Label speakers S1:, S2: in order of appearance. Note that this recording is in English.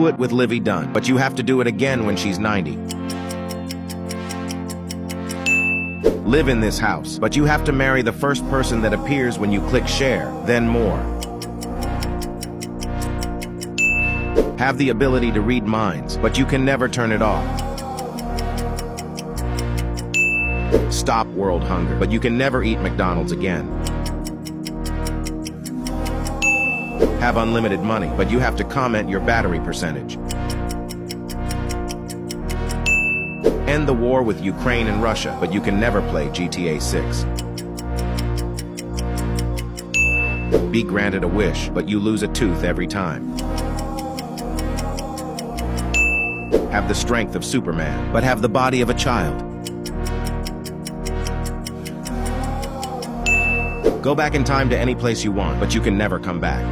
S1: do it with Livy Dunn, but you have to do it again when she's 90. Live in this house, but you have to marry the first person that appears when you click share, then more. Have the ability to read minds, but you can never turn it off. Stop world hunger, but you can never eat McDonald's again. Have unlimited money, but you have to comment your battery percentage. End the war with Ukraine and Russia, but you can never play GTA 6. Be granted a wish, but you lose a tooth every time. Have the strength of Superman, but have the body of a child. Go back in time to any place you want, but you can never come back.